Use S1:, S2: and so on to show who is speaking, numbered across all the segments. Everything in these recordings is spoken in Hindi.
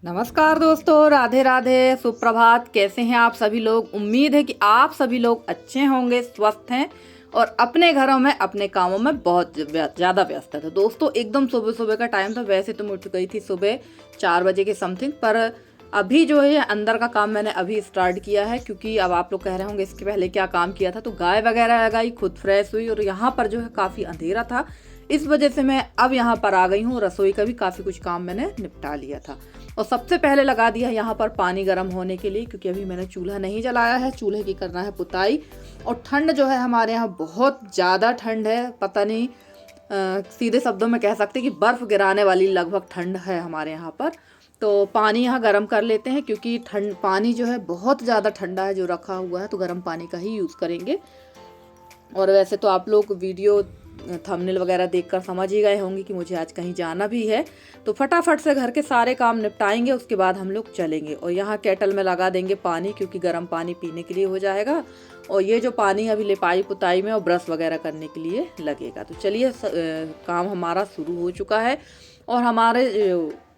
S1: नमस्कार दोस्तों, राधे राधे, सुप्रभात। कैसे हैं आप सभी लोग? उम्मीद है कि आप सभी लोग अच्छे होंगे, स्वस्थ हैं और अपने घरों में अपने कामों में बहुत ज़्यादा व्यस्त है। तो दोस्तों, एकदम सुबह सुबह का टाइम था। वैसे तो मैं उठ गई थी सुबह 4 बजे के समथिंग, पर अभी जो है अंदर का काम मैंने अभी स्टार्ट किया है, क्योंकि अब आप लोग कह रहे होंगे इसके पहले क्या काम किया था। तो गाय वगैरह लगाई, खुद फ्रेश हुई और यहाँ पर जो है काफ़ी अंधेरा था, इस वजह से मैं अब यहाँ पर आ गई हूँ। रसोई का भी काफ़ी कुछ काम मैंने निपटा लिया था और सबसे पहले लगा दिया यहाँ पर पानी गर्म होने के लिए, क्योंकि अभी मैंने चूल्हा नहीं जलाया है। चूल्हे की करना है पुताई। और ठंड जो है हमारे यहाँ बहुत ज़्यादा ठंड है, पता नहीं सीधे शब्दों में कह सकते कि बर्फ़ गिराने वाली लगभग ठंड है हमारे यहाँ पर। तो पानी यहाँ गर्म कर लेते हैं, क्योंकि ठंड पानी जो है बहुत ज़्यादा ठंडा है जो रखा हुआ है, तो गर्म पानी का ही यूज़ करेंगे। और वैसे तो आप लोग वीडियो थंबनेल वगैरह देखकर समझ ही गए होंगे कि मुझे आज कहीं जाना भी है। तो फटाफट से घर के सारे काम निपटाएंगे, उसके बाद हम लोग चलेंगे। और यहाँ केटल में लगा देंगे पानी, क्योंकि गर्म पानी पीने के लिए हो जाएगा। और ये जो पानी अभी लिपाई पुताई में और ब्रश वगैरह करने के लिए लगेगा। तो चलिए, काम हमारा शुरू हो चुका है। और हमारे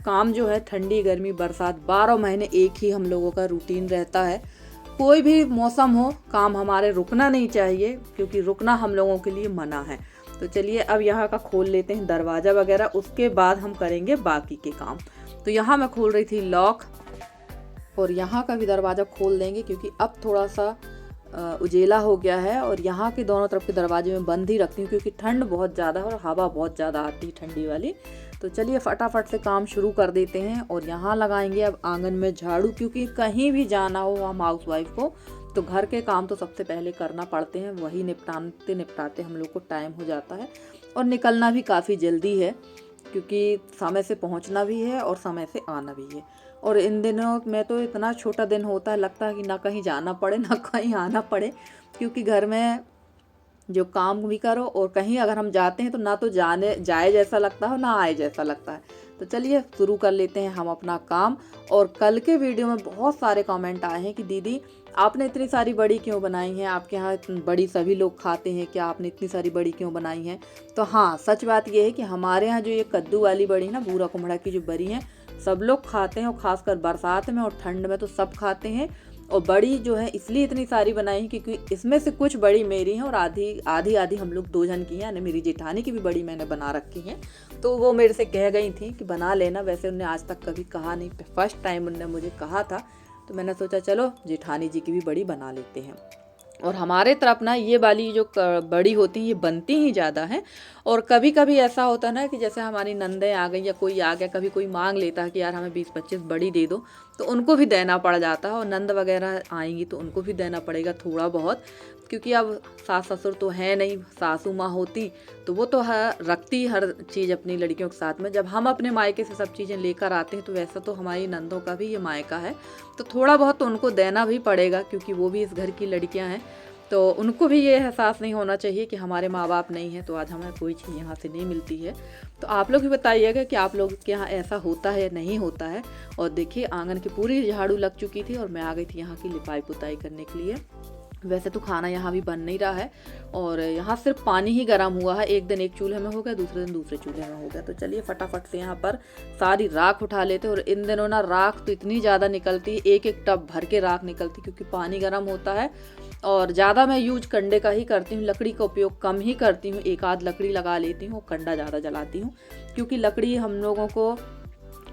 S1: काम जो है ठंडी गर्मी बरसात 12 महीने एक ही हम लोगों का रूटीन रहता है। कोई भी मौसम हो, काम हमारे रुकना नहीं चाहिए, क्योंकि रुकना हम लोगों के लिए मना है। तो चलिए अब यहाँ का खोल लेते हैं दरवाज़ा वगैरह, उसके बाद हम करेंगे बाकी के काम। तो यहाँ मैं खोल रही थी लॉक, और यहाँ का भी दरवाज़ा खोल देंगे, क्योंकि अब थोड़ा सा उजेला हो गया है। और यहाँ के दोनों तरफ के दरवाजे में बंद ही रखती हूँ, क्योंकि ठंड बहुत ज़्यादा है और हवा बहुत ज़्यादा आती है ठंडी वाली। तो चलिए फटाफट से काम शुरू कर देते हैं। और यहाँ लगाएंगे अब आंगन में झाड़ू, क्योंकि कहीं भी जाना हो हम हाउस वाइफ को, तो घर के काम तो सबसे पहले करना पड़ते हैं। वही निपटाते निपटाते हम लोग को टाइम हो जाता है और निकलना भी काफ़ी जल्दी है, क्योंकि समय से पहुंचना भी है और समय से आना भी है। और इन दिनों में तो इतना छोटा दिन होता है, लगता है कि ना कहीं जाना पड़े ना कहीं आना पड़े, क्योंकि घर में जो काम भी करो और कहीं अगर हम जाते हैं तो ना तो जाए जैसा लगता है ना आए जैसा लगता है। तो चलिए शुरू कर लेते हैं हम अपना काम। और कल के वीडियो में बहुत सारे कमेंट आए हैं कि दीदी आपने इतनी सारी बड़ी क्यों बनाई हैं, आपके यहाँ बड़ी सभी लोग खाते हैं क्या, आपने इतनी सारी बड़ी क्यों बनाई हैं। तो हाँ, सच बात यह है कि हमारे यहाँ जो ये कद्दू वाली बड़ी ना, बूरा कुम्हड़ा की जो बड़ी हैं, सब लोग खाते हैं। और ख़ासकर बरसात में और ठंड में तो सब खाते हैं। और बड़ी जो है इसलिए इतनी सारी बनाई, क्योंकि इसमें से कुछ बड़ी मेरी हैं और आधी आधी आधी हम लोग 2 जन की हैं, यानी मेरी जेठानी की भी बड़ी मैंने बना रखी हैं। तो वो मेरे से कह गई थी कि बना लेना। वैसे उन्हें आज तक कभी कहा नहीं, फर्स्ट टाइम उन्होंने मुझे कहा था। तो मैंने सोचा चलो जेठानी जी की भी बड़ी बना लेते हैं। और हमारे तरफ ना ये वाली जो बड़ी होती हैं ये बनती ही ज़्यादा हैं। और कभी कभी ऐसा होता है ना कि जैसे हमारी नंदें आ गई या कोई आ गया, कभी कोई मांग लेता है कि यार हमें 20-25 बड़ी दे दो, तो उनको भी देना पड़ जाता है। और नंद वगैरह आएंगी तो उनको भी देना पड़ेगा थोड़ा बहुत, क्योंकि अब सास ससुर तो है नहीं, सासू माँ होती तो वो तो रखती हर चीज़ अपनी लड़कियों के साथ में। जब हम अपने मायके से सब चीज़ें लेकर आते हैं तो वैसा तो हमारी नंदों का भी ये मायका है, तो थोड़ा बहुत तो उनको देना भी पड़ेगा, क्योंकि वो भी इस घर की लड़कियां हैं। तो उनको भी ये एहसास नहीं होना चाहिए कि हमारे माँ बाप नहीं हैं तो आज हमें कोई चीज़ यहाँ से नहीं मिलती है। तो आप लोग भी बताइएगा कि आप लोग के यहाँ ऐसा होता है या नहीं होता है। और देखिए आंगन की पूरी झाड़ू लग चुकी थी और मैं आ गई थी यहाँ की लिपाई पुताई करने के लिए। वैसे तो खाना यहाँ भी बन नहीं रहा है और यहाँ सिर्फ पानी ही गर्म हुआ है। एक दिन एक चूल्हे में हो गया, दूसरे दिन दूसरे चूल्हे में हो गया। तो चलिए फटाफट से यहाँ पर सारी राख उठा लेते। और इन दिनों ना राख तो इतनी ज़्यादा निकलती है, एक एक टब भर के राख निकलती, क्योंकि पानी गर्म होता है। और ज़्यादा मैं यूज कंडे का ही करती हूँ, लकड़ी का उपयोग कम ही करती हूँ। एक आध लकड़ी लगा लेती हूँ, कंडा ज़्यादा जलाती हूँ, क्योंकि लकड़ी हम लोगों को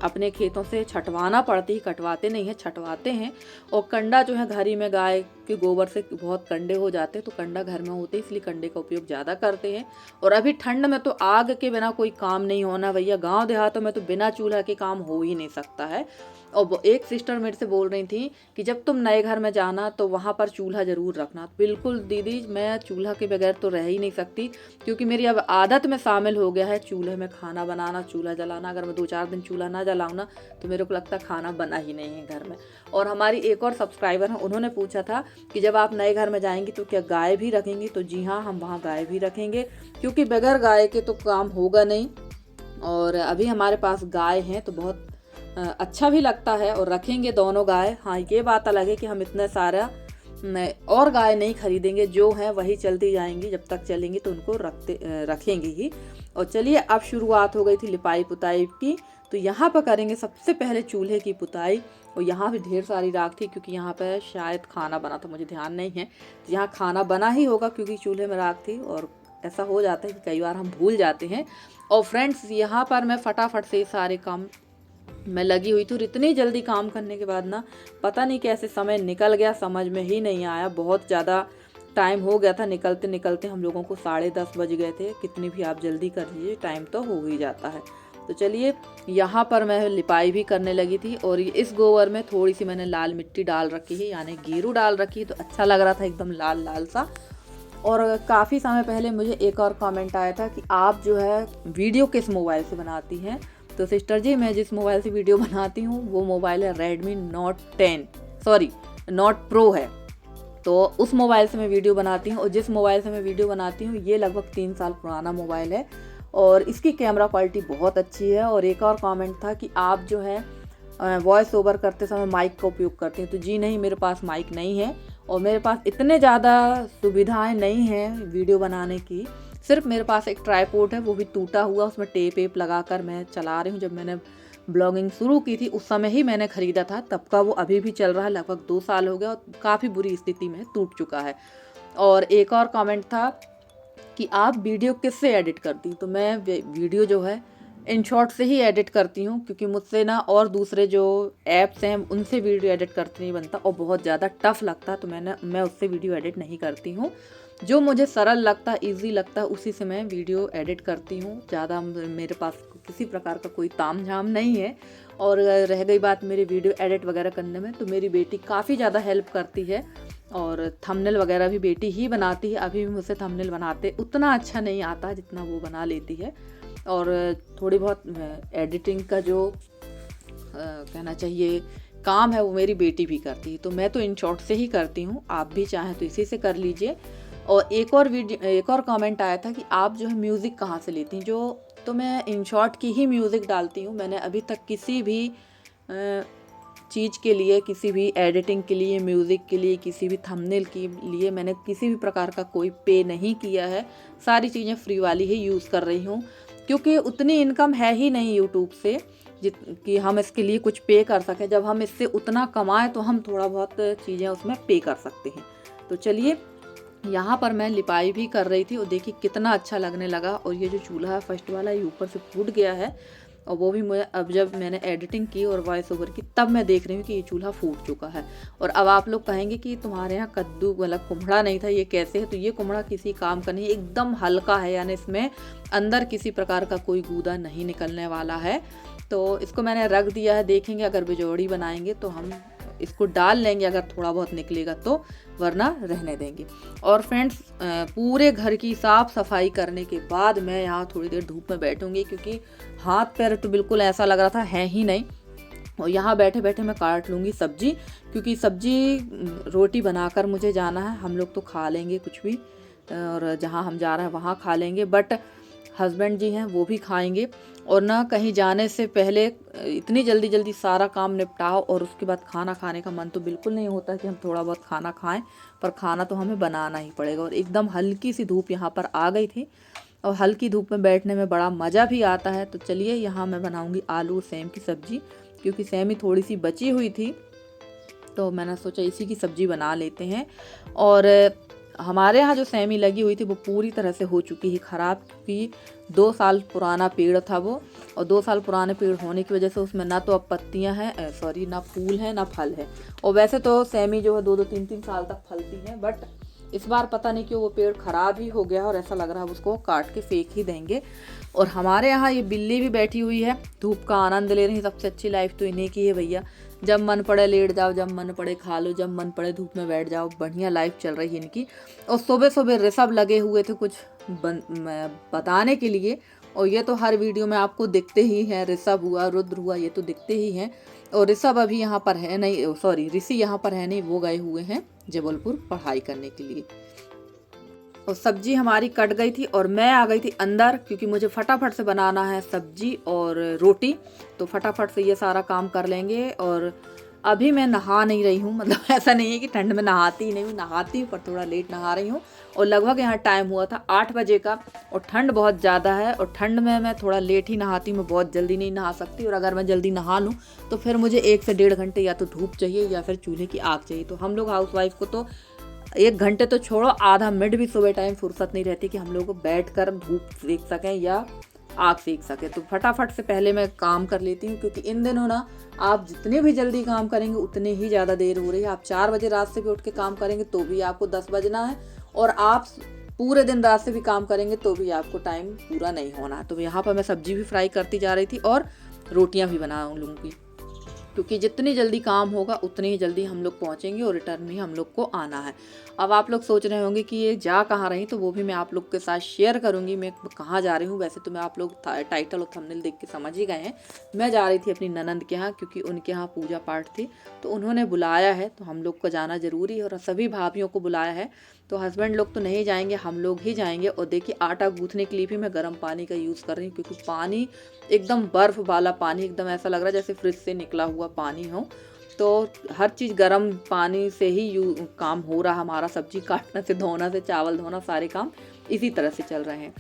S1: अपने खेतों से छटवाना पड़ती है, कटवाते नहीं है, छटवाते हैं। और कंडा जो है घर ही में गाय के गोबर से बहुत कंडे हो जाते हैं, तो कंडा घर में होते हैं, इसलिए कंडे का उपयोग ज़्यादा करते हैं। और अभी ठंड में तो आग के बिना कोई काम नहीं होना भैया। गांव देहातों में तो बिना चूल्हा के काम हो ही नहीं सकता है। और एक सिस्टर मेरे से बोल रही थी कि जब तुम नए घर में जाना तो वहाँ पर चूल्हा ज़रूर रखना। बिल्कुल दीदी, मैं चूल्हा के बगैर तो रह ही नहीं सकती, क्योंकि मेरी अब आदत में शामिल हो गया है चूल्हे में खाना बनाना, चूल्हा जलाना। अगर मैं 2-4 दिन चूल्हा ना जलाऊँ ना तो मेरे को लगता है खाना बना ही नहीं है घर में। और हमारी एक और सब्सक्राइबर है, उन्होंने पूछा था कि जब आप नए घर में जाएंगी तो क्या गाय भी रखेंगी। तो जी हाँ, हम वहाँ गाय भी रखेंगे, क्योंकि बगैर गाय के तो काम होगा नहीं। और अभी हमारे पास गाय हैं तो बहुत अच्छा भी लगता है, और रखेंगे दोनों गाय। हाँ, ये बात अलग है कि हम इतना सारा और गाय नहीं खरीदेंगे, जो है वही चलती जाएंगी, जब तक चलेंगी तो उनको रखेंगे ही। और चलिए अब शुरुआत हो गई थी लिपाई पुताई की। तो यहाँ पर करेंगे सबसे पहले चूल्हे की पुताई। और यहाँ भी ढेर सारी राख थी क्योंकि यहाँ पर शायद खाना बना था, मुझे ध्यान नहीं है। तो यहाँ खाना बना ही होगा क्योंकि चूल्हे में राख थी, और ऐसा हो जाता है कि कई बार हम भूल जाते हैं। और फ्रेंड्स यहाँ पर मैं फटाफट से सारे काम मैं लगी हुई थी, और इतनी जल्दी काम करने के बाद ना पता नहीं कैसे समय निकल गया, समझ में ही नहीं आया। बहुत ज़्यादा टाइम हो गया था, निकलते निकलते हम लोगों को 10:30 बज गए थे। कितनी भी आप जल्दी कर लीजिए टाइम तो हो ही जाता है। तो चलिए यहाँ पर मैं लिपाई भी करने लगी थी, और इस गोबर में थोड़ी सी मैंने लाल मिट्टी डाल रखी है, यानी गेरू डाल रखी है, तो अच्छा लग रहा था एकदम लाल लाल सा। और काफ़ी समय पहले मुझे एक और कमेंट आया था कि आप जो है वीडियो किस मोबाइल से बनाती हैं। तो सिस्टर जी, मैं जिस मोबाइल से वीडियो बनाती हूँ वो मोबाइल है Redmi Note Pro है। तो उस मोबाइल से मैं वीडियो बनाती हूँ, और जिस मोबाइल से मैं वीडियो बनाती हूँ ये लगभग 3 साल पुराना मोबाइल है, और इसकी कैमरा क्वालिटी बहुत अच्छी है। और एक और कमेंट था कि आप जो है वॉइस ओवर करते समय माइक का उपयोग करते हैं। तो जी नहीं, मेरे पास माइक नहीं है, और मेरे पास इतने ज़्यादा सुविधाएं नहीं हैं वीडियो बनाने की। सिर्फ मेरे पास एक ट्राइपॉड है, वो भी टूटा हुआ, उसमें टेप वेप लगा कर मैं चला रही हूँ। जब मैंने ब्लॉगिंग शुरू की थी उस समय ही मैंने ख़रीदा था, तब का वो अभी भी चल रहा है, लगभग 2 साल हो गया, और काफ़ी बुरी स्थिति में टूट चुका है। और एक और कमेंट था कि आप वीडियो किससे एडिट करती हैं। तो मैं वीडियो जो है InShot से ही एडिट करती हूँ, क्योंकि मुझसे ना और दूसरे जो ऐप्स हैं उनसे वीडियो एडिट करते नहीं बनता, और बहुत ज़्यादा टफ लगता है। तो मैं उससे वीडियो एडिट नहीं करती हूँ। जो मुझे सरल लगता है, ईजी लगता है, उसी से मैं वीडियो एडिट करती हूँ। ज़्यादा मेरे पास किसी प्रकार का कोई ताम झाम नहीं है। और रह गई बात मेरे वीडियो एडिट वगैरह करने में, तो मेरी बेटी काफ़ी ज़्यादा हेल्प करती है, और थंबनेल वगैरह भी बेटी ही बनाती है। अभी भी मुझसे थंबनेल बनाते उतना अच्छा नहीं आता जितना वो बना लेती है। और थोड़ी बहुत एडिटिंग का जो कहना चाहिए काम है वो मेरी बेटी भी करती है। तो मैं तो InShot से ही करती हूँ, आप भी चाहें तो इसी से कर लीजिए। और एक और कमेंट आया था कि आप जो है म्यूज़िक कहाँ से लेती हैं। तो मैं InShot की ही म्यूज़िक डालती हूँ। मैंने अभी तक किसी भी चीज़ के लिए, किसी भी एडिटिंग के लिए, म्यूज़िक के लिए, किसी भी थंबनेल के लिए मैंने किसी भी प्रकार का कोई पे नहीं किया है। सारी चीज़ें फ्री वाली ही यूज़ कर रही हूँ, क्योंकि उतनी इनकम है ही नहीं यूट्यूब से कि हम इसके लिए कुछ पे कर सकें। जब हम इससे उतना कमाएं तो हम थोड़ा बहुत चीज़ें उसमें पे कर सकते हैं। तो चलिए यहाँ पर मैं लिपाई भी कर रही थी, और देखिए कितना अच्छा लगने लगा। और ये जो चूल्हा है फर्स्ट वाला, ये ऊपर से फूट गया है, और वो भी मुझे अब जब मैंने एडिटिंग की और वॉइस ओवर की तब मैं देख रही हूँ कि ये चूल्हा फूट चुका है। और अब आप लोग कहेंगे कि तुम्हारे यहाँ कद्दू मतलब कुम्हड़ा नहीं था, ये कैसे है। तो ये कुम्हड़ा किसी काम का नहीं, एकदम हल्का है, यानी इसमें अंदर किसी प्रकार का कोई गूदा नहीं निकलने वाला है। तो इसको मैंने रख दिया है, देखेंगे अगर बिजोड़ी बनाएंगे तो हम इसको डाल लेंगे, अगर थोड़ा बहुत निकलेगा तो, वरना रहने देंगे। और फ्रेंड्स, पूरे घर की साफ़ सफाई करने के बाद मैं यहाँ थोड़ी देर धूप में बैठूंगी, क्योंकि हाथ पैर तो बिल्कुल ऐसा लग रहा था है ही नहीं। और यहाँ बैठे बैठे मैं काट लूँगी सब्जी, क्योंकि सब्जी रोटी बनाकर मुझे जाना है। हम लोग तो खा लेंगे कुछ भी, और जहाँ हम जा रहे हैं वहाँ खा लेंगे, बट हस्बैंड जी हैं वो भी खाएंगे। और ना कहीं जाने से पहले इतनी जल्दी जल्दी सारा काम निपटाओ, और उसके बाद खाना खाने का मन तो बिल्कुल नहीं होता कि हम थोड़ा बहुत खाना खाएं, पर खाना तो हमें बनाना ही पड़ेगा। और एकदम हल्की सी धूप यहाँ पर आ गई थी, और हल्की धूप में बैठने में बड़ा मज़ा भी आता है। तो चलिए यहाँ मैं बनाऊँगी आलू सेम की सब्ज़ी, क्योंकि सेम ही थोड़ी सी बची हुई थी, तो मैंने सोचा इसी की सब्ज़ी बना लेते हैं। और हमारे यहाँ जो सेमी लगी हुई थी वो पूरी तरह से हो चुकी है ख़राब, क्योंकि 2 साल पुराना पेड़ था वो, और 2 साल पुराने पेड़ होने की वजह से उसमें ना तो अब पत्तियाँ हैं, ना फूल है ना फल है। और वैसे तो सेमी जो है 2-2 3-3 साल तक फलती हैं, बट इस बार पता नहीं क्यों वो पेड़ ख़राब ही हो गया, और ऐसा लग रहा है उसको काट के फेंक ही देंगे। और हमारे यहाँ ये बिल्ली भी बैठी हुई है, धूप का आनंद ले रही है। सबसे अच्छी लाइफ तो इन्हीं की है भैया, जब मन पड़े लेट जाओ, जब मन पड़े खा लो, जब मन पड़े धूप में बैठ जाओ, बढ़िया लाइफ चल रही है इनकी। और सुबह सुबह ऋषभ लगे हुए थे कुछ बताने के लिए, और ये तो हर वीडियो में आपको दिखते ही हैं, ऋषभ हुआ, रुद्र हुआ, ये तो दिखते ही हैं। और ऋषभ अभी यहाँ पर है नहीं, सॉरी ऋषि यहाँ पर है नहीं, वो गए हुए हैं जबलपुर पढ़ाई करने के लिए। और सब्जी हमारी कट गई थी, और मैं आ गई थी अंदर, क्योंकि मुझे फटाफट से बनाना है सब्जी और रोटी। तो फटाफट से ये सारा काम कर लेंगे। और अभी मैं नहा नहीं रही हूँ, मतलब ऐसा नहीं है कि ठंड में नहाती ही नहीं हूँ, नहाती हूँ पर थोड़ा लेट नहा रही हूँ। और लगभग यहाँ टाइम हुआ था 8 बजे का और ठंड बहुत ज़्यादा है और ठंड में मैं थोड़ा लेट ही नहाती हूँ, मैं बहुत जल्दी नहीं नहा सकती। और अगर मैं जल्दी नहा लूँ तो फिर मुझे 1 से 1.5 घंटे या तो धूप चाहिए या फिर चूल्हे की आग चाहिए। तो हम लोग हाउसवाइफ को तो 1 घंटे तो छोड़ो, आधा मिनट भी सुबह टाइम फुर्सत नहीं रहती कि हम लोग को बैठ कर धूप सेक सकें या आग सेक सके। तो फटाफट से पहले मैं काम कर लेती हूँ, क्योंकि इन दिनों ना आप जितने भी जल्दी काम करेंगे उतने ही ज़्यादा देर हो रही है। आप 4 बजे रात से भी उठ के काम करेंगे तो भी आपको 10 बजना है, और आप पूरे दिन रात से भी काम करेंगे तो भी आपको टाइम पूरा नहीं होना। तो यहाँ पर मैं सब्जी भी फ्राई करती जा रही थी और रोटियाँ भी बना लूँगी, क्योंकि जितनी जल्दी काम होगा उतनी ही जल्दी हम लोग पहुँचेंगे और रिटर्न भी हम लोग को आना है। अब आप लोग सोच रहे होंगे कि ये जा कहाँ रही, तो वो भी मैं आप लोग के साथ शेयर करूँगी मैं कहाँ जा रही हूँ। वैसे तो मैं आप लोग टाइटल और थंबनेल देख के समझ ही गए हैं। मैं जा रही थी अपनी ननंद के यहाँ, क्योंकि उनके यहाँ पूजा पाठ थी तो उन्होंने बुलाया है, तो हम लोग को जाना ज़रूरी है और सभी भाभीयों को बुलाया है। तो हस्बैंड लोग तो नहीं जाएंगे, हम लोग ही जाएंगे। और देखिए आटा गूँथने के लिए भी मैं गर्म पानी का यूज़ कर रही हूँ, क्योंकि पानी एकदम बर्फ़ वाला पानी, एकदम ऐसा लग रहा है जैसे फ्रिज से निकला हुआ पानी हो। तो हर चीज़ गर्म पानी से ही काम हो रहा हमारा, सब्जी काटने से धोना से चावल धोना, सारे काम इसी तरह से चल रहे हैं।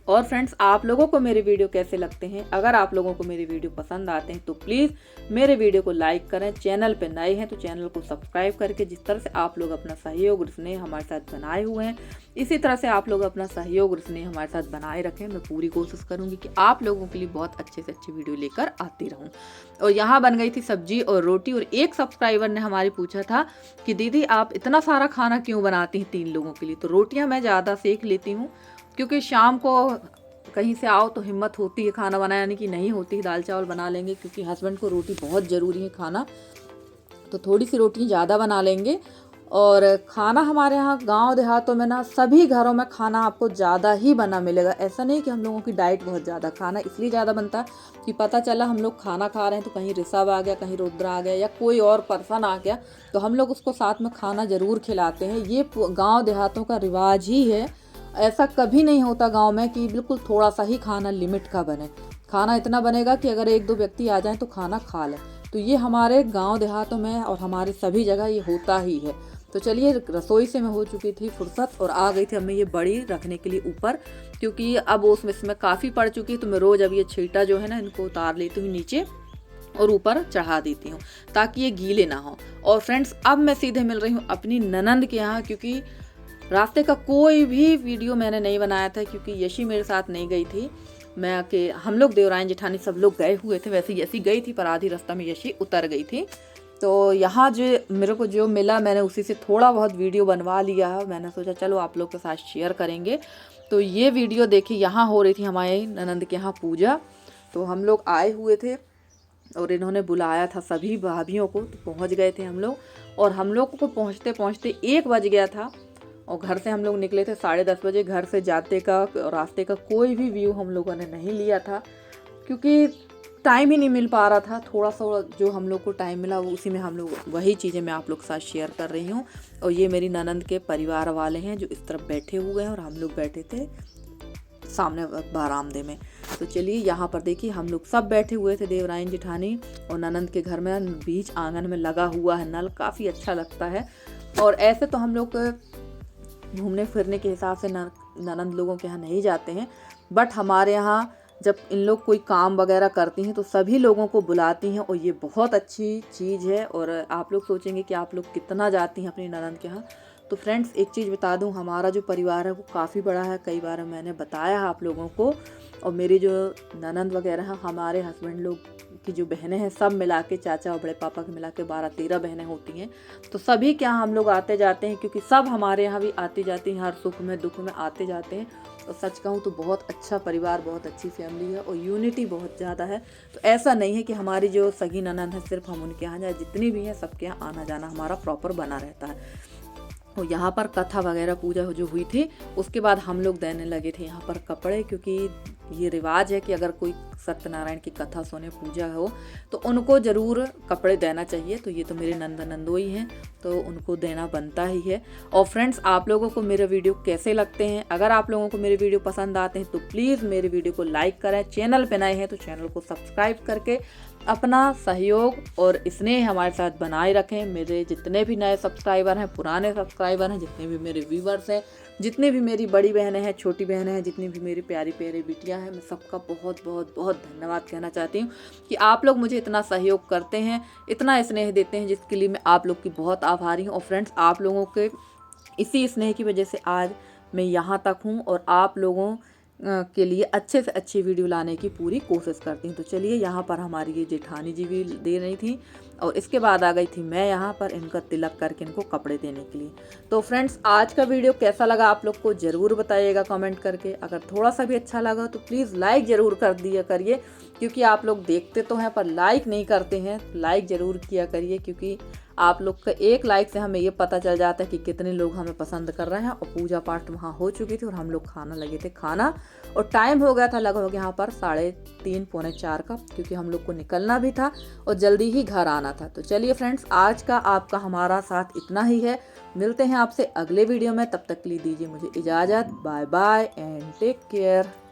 S1: और फ्रेंड्स, आप लोगों को मेरे वीडियो कैसे लगते हैं? अगर आप लोगों को मेरे वीडियो पसंद आते हैं तो प्लीज़ मेरे वीडियो को लाइक करें। चैनल पे नए हैं तो चैनल को सब्सक्राइब करके, जिस तरह से आप लोग अपना सहयोग और स्नेह हमारे साथ बनाए हुए हैं, इसी तरह से आप लोग अपना सहयोग और स्नेह हमारे साथ बनाए रखें। मैं पूरी कोशिश करूँगी कि आप लोगों के लिए बहुत अच्छे से अच्छी वीडियो लेकर आती रहूँ। और यहाँ बन गई थी सब्जी और रोटी। और एक सब्सक्राइबर ने हमारी पूछा था कि दीदी आप इतना सारा खाना क्यों बनाती हैं 3 लोगों के लिए? तो रोटियाँ मैं ज़्यादा सेक लेती हूँ, क्योंकि शाम को कहीं से आओ तो हिम्मत होती है खाना बनाने, यानी कि नहीं होती, दाल चावल बना लेंगे, क्योंकि हस्बैंड को रोटी बहुत ज़रूरी है खाना, तो थोड़ी सी रोटी ज़्यादा बना लेंगे। और खाना हमारे यहाँ गांव देहातों में ना सभी घरों में खाना आपको ज़्यादा ही बना मिलेगा। ऐसा नहीं कि हम लोगों की डाइट बहुत ज़्यादा, खाना इसलिए ज़्यादा बनता है कि पता चला हम लोग खाना खा रहे हैं तो कहीं ऋषभ आ गया, कहीं रुद्र आ गया या कोई और पर्सन आ गया, तो हम लोग उसको साथ में खाना ज़रूर खिलाते हैं। ये गाँव देहातों का रिवाज ही है। ऐसा कभी नहीं होता गांव में कि बिल्कुल थोड़ा सा ही खाना लिमिट का बने। खाना इतना बनेगा कि अगर 1-2 व्यक्ति आ जाएं तो खाना खा लें। तो ये हमारे गांव देहातों में और हमारे सभी जगह ये होता ही है। तो चलिए, रसोई से मैं हो चुकी थी फुर्सत और आ गई थी अब मैं ये बड़ी रखने के लिए ऊपर, क्योंकि अब उसमें इसमें काफ़ी पड़ चुकी है। तो मैं रोज़ अब ये छीटा जो है ना, इनको उतार लेती हूँ नीचे और ऊपर चढ़ा देती हूँ ताकि ये गीले ना हो। और फ्रेंड्स, अब मैं सीधे मिल रही हूँ अपनी ननंद के यहाँ, क्योंकि रास्ते का कोई भी वीडियो मैंने नहीं बनाया था, क्योंकि यशी मेरे साथ नहीं गई थी। मैं के हम लोग देवरायन जेठानी सब लोग गए हुए थे। वैसे यशी गई थी पर आधी रास्ता में यशी उतर गई थी। तो यहाँ जो मेरे को जो मिला मैंने उसी से थोड़ा बहुत वीडियो बनवा लिया है। मैंने सोचा चलो आप लोग के साथ शेयर करेंगे। तो ये वीडियो देखिए, यहाँ हो रही थी हमारे ननंद के यहाँ पूजा। तो हम लोग आए हुए थे और इन्होंने बुलाया था सभी भाभीयों को, तो पहुँच गए थे हम लोग। और हम लोग को पहुँचते पहुँचते 1 बज गया था और घर से हम लोग निकले थे 10:30 बजे। घर से जाते का रास्ते का कोई भी व्यू हम लोगों ने नहीं लिया था, क्योंकि टाइम ही नहीं मिल पा रहा था। थोड़ा सा जो हम लोग को टाइम मिला वो उसी में हम लोग वही चीज़ें मैं आप लोग के साथ शेयर कर रही हूँ। और ये मेरी ननंद के परिवार वाले हैं जो इस तरफ बैठे हुए हैं और हम लोग बैठे थे सामने बरामदे में। तो चलिए, यहाँ पर देखिए हम लोग सब बैठे हुए थे, देवरायन जेठानी और ननंद के घर में बीच आंगन में लगा हुआ है नल, काफ़ी अच्छा लगता है। और ऐसे तो हम लोग घूमने फिरने के हिसाब से ननंद लोगों के यहाँ नहीं जाते हैं, बट हमारे यहाँ जब इन लोग कोई काम वगैरह करती हैं तो सभी लोगों को बुलाती हैं और ये बहुत अच्छी चीज़ है। और आप लोग सोचेंगे कि आप लोग कितना जाती हैं अपनी ननंद के यहाँ। तो फ्रेंड्स, एक चीज़ बता दूं, हमारा जो परिवार है वो काफ़ी बड़ा है, कई बार मैंने बताया है आप लोगों को। और मेरी जो ननंद वगैरह हैं, हमारे हस्बैंड लोग की जो बहनें हैं, सब मिला के, चाचा और बड़े पापा के मिला के 12-13 बहनें होती हैं। तो सभी के यहाँ हम लोग आते जाते हैं, क्योंकि सब हमारे यहाँ भी आती जाती हैं, हर सुख में दुख में आते जाते हैं। और सच कहूँ तो बहुत अच्छा परिवार, बहुत अच्छी फैमिली है और यूनिटी बहुत ज़्यादा है। तो ऐसा नहीं है कि हमारी जो सगी ननंद है सिर्फ हम उनके यहाँ जाए, जितनी भी हैं सबके यहाँ आना जाना हमारा प्रॉपर बना रहता है। और यहाँ पर कथा वगैरह पूजा जो हुई थी उसके बाद हम लोग देने लगे थे यहाँ पर कपड़े, क्योंकि ये रिवाज है कि अगर कोई सत्यनारायण की कथा सुने, पूजा हो, तो उनको ज़रूर कपड़े देना चाहिए। तो ये तो मेरे नंदोई हैं तो उनको देना बनता ही है। और फ्रेंड्स, आप लोगों को मेरे वीडियो कैसे लगते हैं? अगर आप लोगों को मेरे वीडियो पसंद आते हैं तो प्लीज़ मेरे वीडियो को लाइक करें। चैनल पे नए हैं तो चैनल को सब्सक्राइब करके अपना सहयोग और स्नेह हमारे साथ बनाए रखें। मेरे जितने भी नए सब्सक्राइबर हैं, पुराने सब्सक्राइबर हैं, जितने भी मेरे व्यूवर्स हैं, जितने भी मेरी बड़ी बहनें हैं, छोटी बहनें हैं, जितनी भी मेरी प्यारी प्यारी बिटियां हैं, मैं सबका बहुत बहुत बहुत धन्यवाद कहना चाहती हूँ कि आप लोग मुझे इतना सहयोग करते हैं, इतना स्नेह देते हैं, जिसके लिए मैं आप लोग की बहुत आभारी हूँ। और फ्रेंड्स, आप लोगों के इसी स्नेह की वजह से आज मैं यहाँ तक हूँ और आप लोगों के लिए अच्छे से अच्छी वीडियो लाने की पूरी कोशिश करती हूँ। तो चलिए, यहाँ पर हमारी ये जेठानी जी भी दे रही थी और इसके बाद आ गई थी मैं यहाँ पर इनका तिलक करके इनको कपड़े देने के लिए। तो फ्रेंड्स, आज का वीडियो कैसा लगा आप लोग को ज़रूर बताइएगा कमेंट करके। अगर थोड़ा सा भी अच्छा लगा तो प्लीज़ लाइक ज़रूर कर दिया करिए, क्योंकि आप लोग देखते तो हैं पर लाइक नहीं करते हैं। लाइक ज़रूर किया करिए, क्योंकि आप लोग का एक लाइक से हमें ये पता चल जाता है कि कितने लोग हमें पसंद कर रहे हैं। और पूजा पाठ वहाँ हो चुकी थी और हम लोग खाना लगे थे खाना, और टाइम हो गया था लगभग यहाँ पर 3:30 पौने 4 का, क्योंकि हम लोग को निकलना भी था और जल्दी ही घर आना था। तो चलिए फ्रेंड्स, आज का आपका हमारा साथ इतना ही है। मिलते हैं आपसे अगले वीडियो में, तब तक के लिए दीजिए मुझे इजाज़त। Bye bye and take care.